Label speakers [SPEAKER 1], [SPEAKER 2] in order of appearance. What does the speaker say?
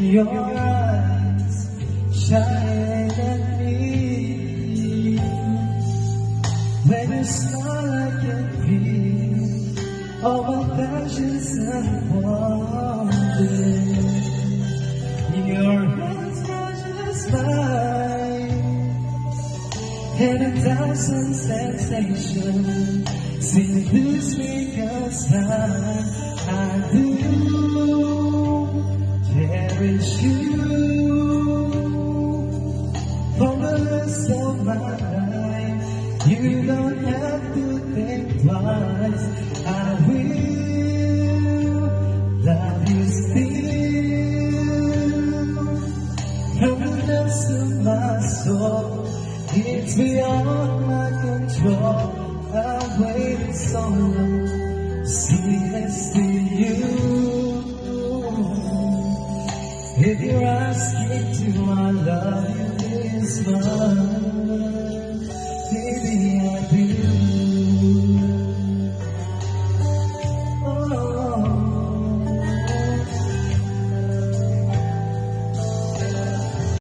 [SPEAKER 1] Your eyes shine at me. When you smile, I can feel all my passions and wonder. Your hands touches mine, and 1,000 sensations seduce me 'cause I do cherish you. For the rest of my life, you don't have to think twice. I will love you still. From the depths of my soul, it's beyond my control. I've waited so long to see next to you. If you're asking, do I love you this much?